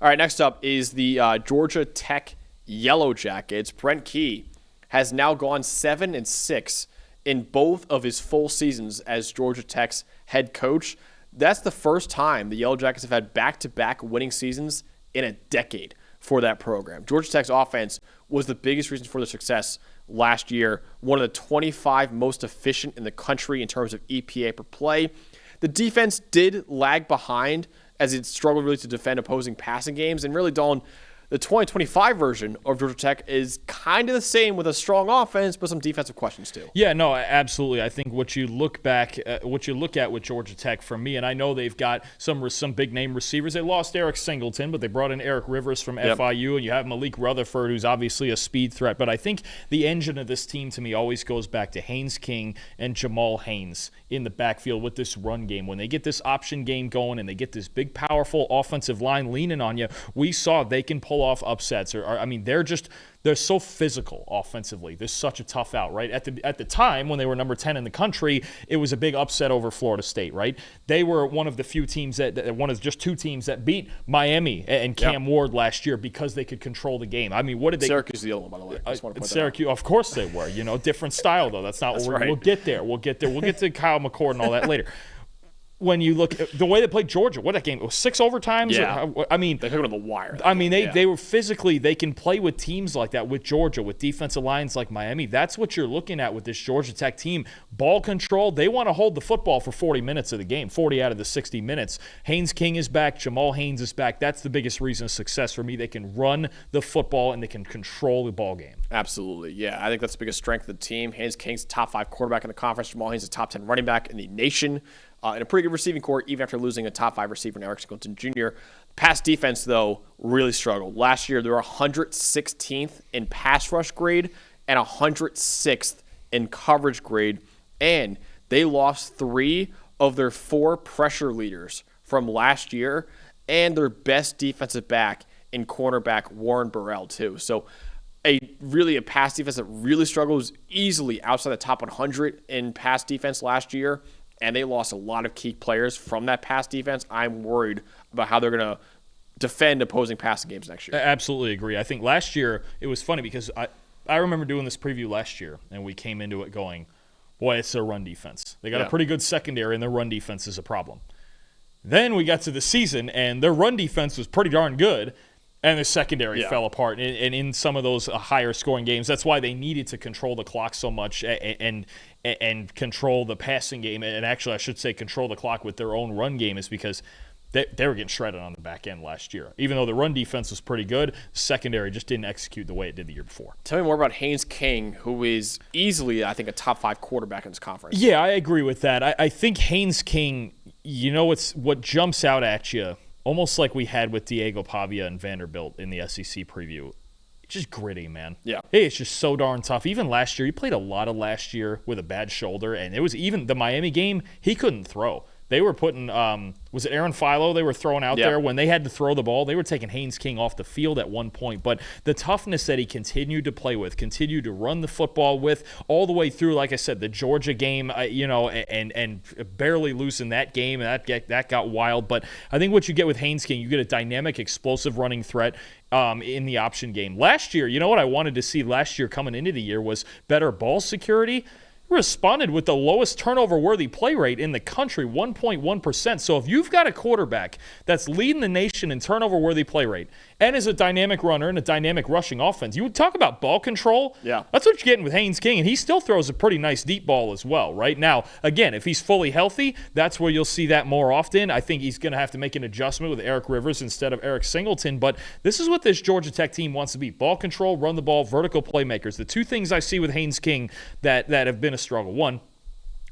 All right, next up is the Georgia Tech Yellow Jackets. Brent Key has now gone 7-6 in both of his full seasons as Georgia Tech's head coach. That's the first time the Yellow Jackets have had back-to-back winning seasons in a decade for that program. Georgia Tech's offense was the biggest reason for their success last year, one of the 25 most efficient in the country in terms of EPA per play. The defense did lag behind as it struggled really to defend opposing passing games. And really, Dalton, the 2025 version of Georgia Tech is kind of the same with a strong offense, but some defensive questions too. Yeah, no, absolutely. I think what you look at with Georgia Tech for me, and I know they've got some big name receivers. They lost Eric Singleton, but they brought in Eric Rivers from FIU, and you have Malik Rutherford, who's obviously a speed threat. But I think the engine of this team to me always goes back to Haynes King and Jamal Haynes in the backfield with this run game. When they get this option game going and they get this big, powerful offensive line leaning on you, we saw they can pull off upsets. They're so physical offensively. They're such a tough out, right? At the time when they were number 10 in the country, it was a big upset over Florida State, right? They were one of the few teams one of just two teams that beat Miami and Cam Ward last year because they could control the game. I mean, what did they? Syracuse is the other one, by the way. I just want to point Syracuse, of course they were. Different style though. That's not what we'll get there. We'll get to Kyle McCord and all that later. When you look at the way they played Georgia, what that game? It was 6 overtimes? Yeah. They took it on the wire. They were physically, they can play with teams like that, with Georgia, with defensive lines like Miami. That's what you're looking at with this Georgia Tech team. Ball control, they want to hold the football for 40 minutes of the game, 40 out of the 60 minutes. Haynes King is back. Jamal Haynes is back. That's the biggest reason of success for me. They can run the football and they can control the ball game. Absolutely, yeah. I think that's the biggest strength of the team. Haynes King's the top 5 quarterback in the conference. Jamal Haynes is the top 10 running back in the nation. And a pretty good receiving core, even after losing a top 5 receiver in Eric Singleton Jr. Pass defense, though, really struggled. Last year, they were 116th in pass rush grade and 106th in coverage grade. And they lost 3 of their 4 pressure leaders from last year and their best defensive back in cornerback Warren Burrell, too. So a pass defense that really struggled, was easily outside the top 100 in pass defense last year. And they lost a lot of key players from that pass defense. I'm worried about how they're going to defend opposing passing games next year. I absolutely agree. I think last year it was funny because I remember doing this preview last year, and we came into it going, boy, it's their run defense. They got a pretty good secondary, and their run defense is a problem. Then we got to the season, and their run defense was pretty darn good, and the secondary fell apart. And in some of those higher scoring games, that's why they needed to control the clock so much and control the passing game. And actually, I should say control the clock with their own run game, is because they were getting shredded on the back end last year. Even though the run defense was pretty good, the secondary just didn't execute the way it did the year before. Tell me more about Haynes King, who is easily, I think, a top 5 quarterback in this conference. Yeah, I agree with that. I think Haynes King, what jumps out at you, almost like we had with Diego Pavia and Vanderbilt in the SEC preview. It's just gritty, man. Yeah. Hey, it's just so darn tough. Even last year, he played a lot of last year with a bad shoulder, and it was even the Miami game, he couldn't throw. They were putting, was it Aaron Philo they were throwing out there? When they had to throw the ball, they were taking Haynes King off the field at one point. But the toughness that he continued to play with, continued to run the football with, all the way through, like I said, the Georgia game, and barely losing that game, and that got wild. But I think what you get with Haynes King, you get a dynamic, explosive running threat in the option game. Last year, you know what I wanted to see last year coming into the year was better ball security. Responded with the lowest turnover-worthy play rate in the country, 1.1%. So if you've got a quarterback that's leading the nation in turnover-worthy play rate and is a dynamic runner and a dynamic rushing offense, you would talk about ball control. Yeah. That's what you're getting with Haynes King, and he still throws a pretty nice deep ball as well, right? Now, again, if he's fully healthy, that's where you'll see that more often. I think he's going to have to make an adjustment with Eric Rivers instead of Eric Singleton, but this is what this Georgia Tech team wants to be. Ball control, run the ball, vertical playmakers. The two things I see with Haynes King that have been a struggle. One,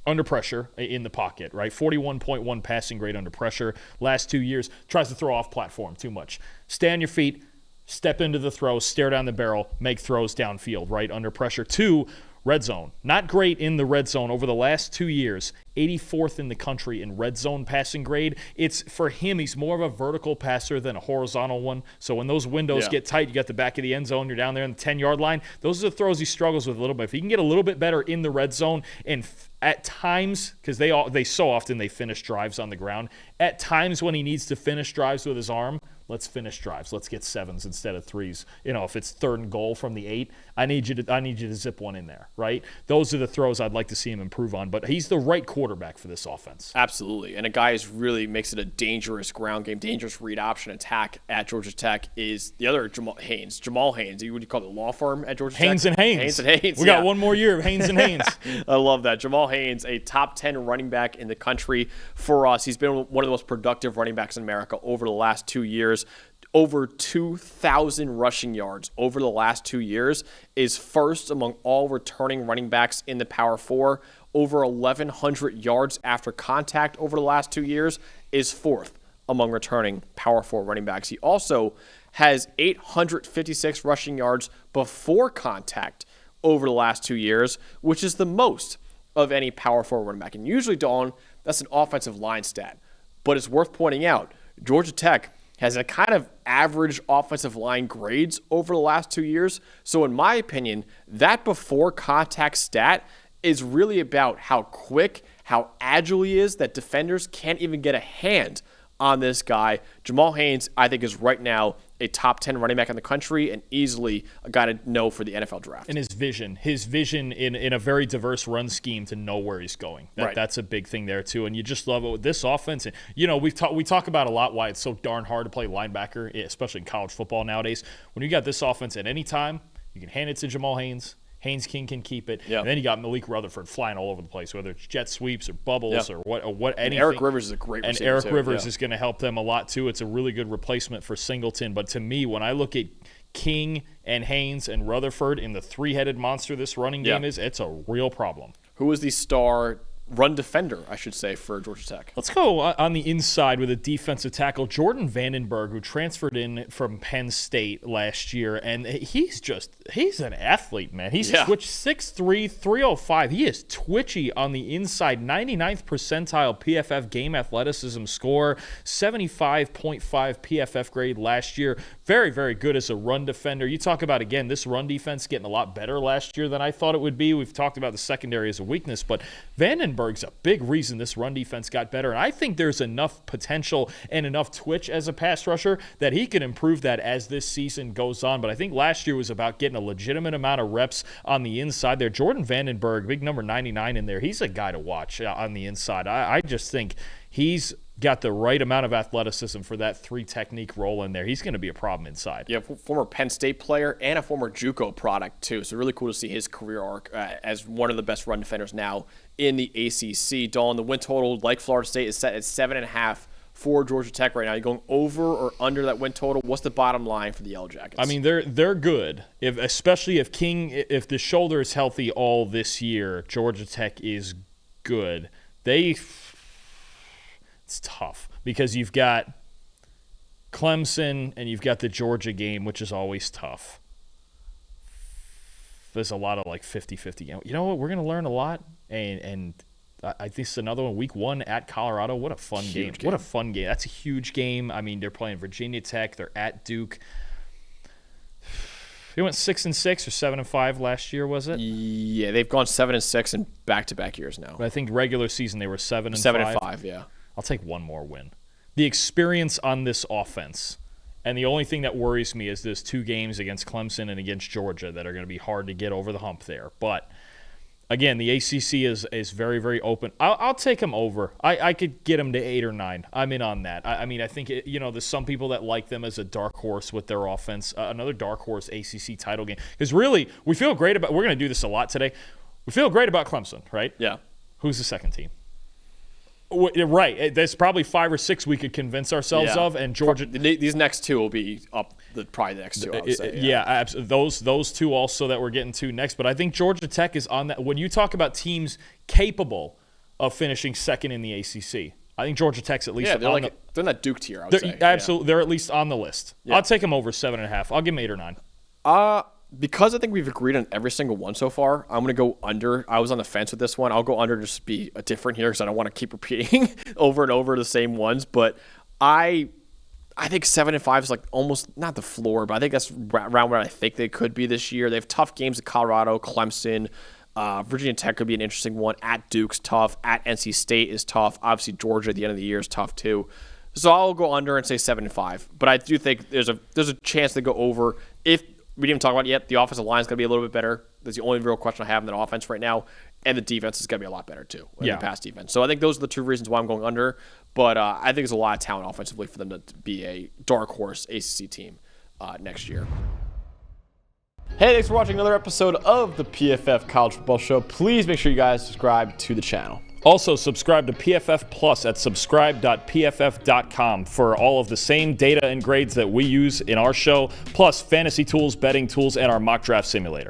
under pressure in the pocket, right? 41.1 passing grade under pressure. Last 2 years, tries to throw off platform too much. Stay on your feet, step into the throw, stare down the barrel, make throws downfield, right? Under pressure. 2, red zone. Not great in the red zone over the last 2 years. 84th in the country in red zone passing grade. It's for him, he's more of a vertical passer than a horizontal one. So when those windows get tight, you got the back of the end zone, you're down there in the 10-yard line. Those are the throws he struggles with a little bit. If he can get a little bit better in the red zone, and at times, because they so often they finish drives on the ground, at times when he needs to finish drives with his arm, Let's finish drives. Let's get 7s instead of 3s. If it's 3rd and goal from the 8, I need you to zip one in there, right? Those are the throws I'd like to see him improve on. But he's the right quarterback for this offense. Absolutely. And a guy who really makes it a dangerous ground game, dangerous read option attack at Georgia Tech is the other Jamal Haynes. Jamal Haynes. What do you call it, the law firm at Georgia Haynes Tech? And Haynes. Haynes and Haynes. We got one more year of Haynes and Haynes. I love that. Jamal Haynes, a top 10 running back in the country for us. He's been one of the most productive running backs in America over the last 2 years. Over 2,000 rushing yards over the last 2 years, is first among all returning running backs in the Power 4. Over 1,100 yards after contact over the last 2 years, is fourth among returning Power 4 running backs. He also has 856 rushing yards before contact over the last 2 years, which is the most of any Power 4 running back. And usually, Dawn, that's an offensive line stat. But it's worth pointing out, Georgia Tech has a kind of average offensive line grades over the last 2 years. So in my opinion, that before contact stat is really about how quick, how agile he is, that defenders can't even get a hand on this guy. Jamal Haynes, I think, is right now a top 10 running back in the country and easily a guy to know for the NFL draft. And his vision in a very diverse run scheme to know where he's going. That's a big thing there too. And you just love it with this offense. And, we talk about a lot why it's so darn hard to play linebacker, especially in college football nowadays. When you got this offense at any time, you can hand it to Jamal Haynes. Haynes King can keep it. Yep. And then you got Malik Rutherford flying all over the place, whether it's jet sweeps or bubbles or what anything. And Eric Rivers is a great receiver. And Eric Rivers is going to help them a lot too. It's a really good replacement for Singleton. But to me, when I look at King and Haynes and Rutherford in the three-headed monster this running game is, it's a real problem. Who is the star run defender, I should say, for Georgia Tech? Let's go on the inside with a defensive tackle, Jordan Vandenberg, who transferred in from Penn State last year, and he's an athlete, man. He's switched 6'3", 305. He is twitchy on the inside, 99th percentile PFF game athleticism score, 75.5 PFF grade last year. Very, very good as a run defender. You talk about, again, this run defense getting a lot better last year than I thought it would be. We've talked about the secondary as a weakness, but Vandenberg's a big reason this run defense got better. And I think there's enough potential and enough twitch as a pass rusher that he can improve that as this season goes on. But I think last year was about getting a legitimate amount of reps on the inside there. Jordan Vandenberg, big number 99 in there, he's a guy to watch on the inside. I just think he's got the right amount of athleticism for that 3 technique role in there. He's going to be a problem inside. Yeah, former Penn State player and a former JUCO product too. So really cool to see his career arc as one of the best run defenders now in the ACC. Dawn, the win total, like Florida State, is set at 7.5 for Georgia Tech right now. You going over or under that win total? What's the bottom line for the Yellow Jackets? I mean, they're good. Especially if if the shoulder is healthy all this year, Georgia Tech is good. It's tough because you've got Clemson and you've got the Georgia game, which is always tough. There's a lot of 50-50 games. You know what? We're going to learn a lot, and I think it's another one. Week 1 at Colorado. What a fun game. What a fun game. That's a huge game. I mean, they're playing Virginia Tech. They're at Duke. They went 6-6 or 7-5 last year, was it? Yeah, they've gone 7-6 in back-to-back years now. But I think regular season they were 7-5. 7-5, yeah. I'll take one more win. The experience on this offense, and the only thing that worries me is there's 2 games against Clemson and against Georgia that are going to be hard to get over the hump there. But, again, the ACC is very, very open. I'll take them over. I could get them to 8 or 9. I'm in on that. I mean, I think, there's some people that like them as a dark horse with their offense, another dark horse ACC title game. Because really, we feel great about – we're going to do this a lot today. We feel great about Clemson, right? Yeah. Who's the second team? Right. There's probably 5 or 6 we could convince ourselves of, and Georgia. These next 2 will be up. Probably the next 2. I would say. Yeah, absolutely. Those 2 also that we're getting to next. But I think Georgia Tech is on that. When you talk about teams capable of finishing second in the ACC, I think Georgia Tech's at least. Yeah, they're in that Duke tier. I would say. Absolutely, they're at least on the list. Yeah. I'll take them over 7.5. I'll give them 8 or 9. Because I think we've agreed on every single one so far, I'm going to go under. I was on the fence with this one. I'll go under just to be different here because I don't want to keep repeating over and over the same ones. But I think 7-5 is almost not the floor, but I think that's around where I think they could be this year. They have tough games at Colorado, Clemson. Virginia Tech could be an interesting one. At Duke's tough. At NC State is tough. Obviously, Georgia at the end of the year is tough too. So I'll go under and say 7-5, but I do think there's a chance to go over. If we didn't even talk about it yet, the offensive line is going to be a little bit better. That's the only real question I have in that offense right now, and the defense is going to be a lot better too. The pass defense. So I think those are the two reasons why I'm going under. But I think there's a lot of talent offensively for them to be a dark horse ACC team next year. Hey, thanks for watching another episode of the PFF College Football Show. Please make sure you guys subscribe to the channel. Also, subscribe to PFF Plus at subscribe.pff.com for all of the same data and grades that we use in our show, plus fantasy tools, betting tools, and our mock draft simulator.